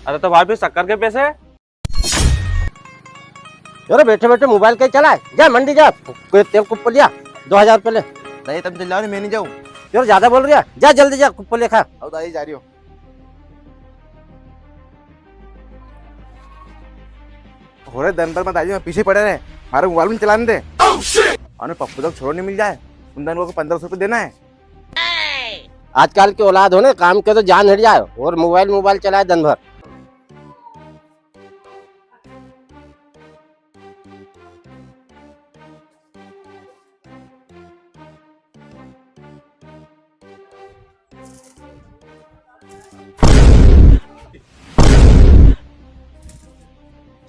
अरे तो भाई फिर शक्कर के पैसे? अरे बैठे बैठे मोबाइल कहीं चलाए, जा मंडी जा, कोई तेल कुप्पो लिया 2000 रुपये ले। दाई तुम चल जाओ, मैं नहीं जाऊँ। यार ज्यादा बोल रहा, जा जल्दी जा कुप्पो ले खा। अब दाई जा रही हो। हो रहे दिन भर में दाई पीछे पड़े रहे, हमारे मोबाइल में चलाने दे। और पप्पू तक छोड़ो नहीं मिल जाए, उन दिन को 1500 रुपये देना है। आजकल की औलाद हो ना, काम के तो जान हट जाए और मोबाइल चलाए दिन भर।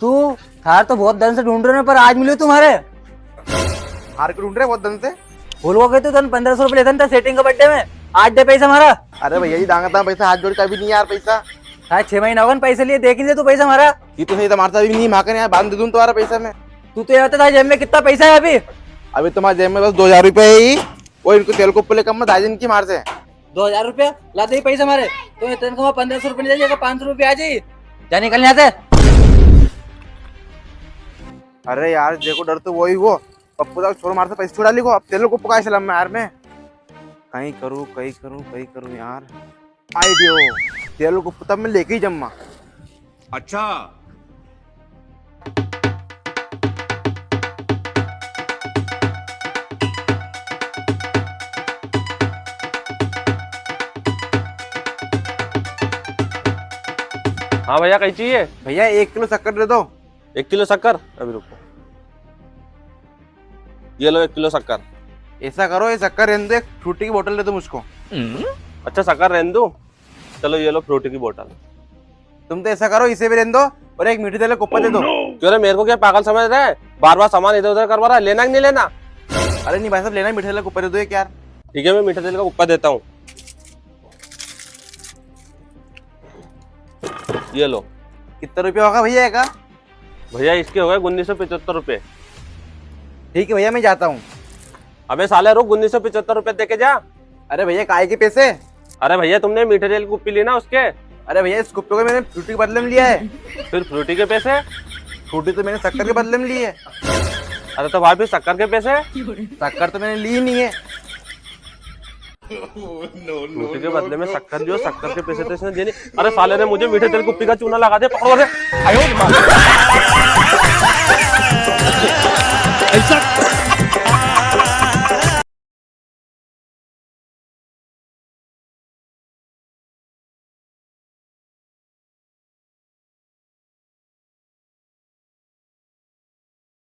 तू थार तो बहुत दिन से ढूंढ रहे हो, पर आज मिले तुम्हारे। हार के ढूंढ रहे बहुत दिन से। बोलो गए तो 1500 रुपये लेता था सेटिंग का बर्थडे में, आज दे पैसा हमारा। अरे भैया जी दांगा पैसा हाथ जोड़ के अभी नहीं यार पैसा। हाँ 6 महीना होगा पैसे लिए, देख नहीं दे तू पैसा हमारा। ये तो सही, तुम्हारे साथ अभी नहीं मांगे यार, बांध दे दूं तुम्हारा पैसा में। तू तो ये था जेब में कितना पैसा है अभी? अभी तुम्हारे जेब में बस 2000 रुपये है ही, वो इनको तेल को पले कम मत आ इनकी मार से। 2000 रुपया ला दे पैसा हमारे, तो तनख्वाह 1500 रुपये ले जाएगा, 500 रुपये आ जाइए, जा निकल यहाँ से। अरे यार देखो डर तो वही वो पप्पू तक छोड़ मार से पैसे छुड़ा ली को, अब तेल को पकाए सलाम में यार मैं कहीं करूँ यार। आइडियो तेल को तब मैं लेके ही जम्मा। अच्छा हाँ भैया कहीं चाहिए? भैया 1 किलो शक्कर दे दो। 1 किलो शक्कर? अभी रुको, ये लो 1 किलो शक्कर। ऐसा करो ये शक्कर रहने दो, एक फ्रूटी की बोतल दे दो मुझको। अच्छा शक्कर रहने दो, चलो ये लो फ्रूटी की बोतल। तुम तो ऐसा करो इसे भी रहने दो और एक मीठी तेल का कुप्पा दे दो। क्यों रे, मेरे को क्या पागल समझ रहे? बार बार सामान इधर उधर करवा रहा है, लेना कि नहीं लेना? अरे नहीं भाई साहब लेना, मीठे तेल का कुप्पा दे दो एक यार। ठीक है मैं मीठा तेल का कुप्पा देता हूँ, ये लो। कितना रुपया होगा भैया का? भैया इसके हो गए 1975 रुपये। ठीक है भैया मैं जाता हूँ। अबे साले रुक, 1975 रुपये दे के जा। अरे भैया काय के पैसे? अरे भैया तुमने मीठे तेल की कुप्पी ली ना उसके। अरे भैया इस कुप्पे को मैंने फ्रूटी के बदले में लिया है। फिर फ्रूटी के पैसे? फ्रूटी तो मैंने शक्कर के बदले में ली है। अरे तो भाई फिर शक्कर के पैसे? शक्कर तो मैंने ली ही नहीं है। फ्रूटी के बदले में शक्कर जो, शक्कर के पैसे तो इसने देने। अरे साले ने मुझे मीठे तेल कुप्पी का चूना लगा दे, पकड़ो रे।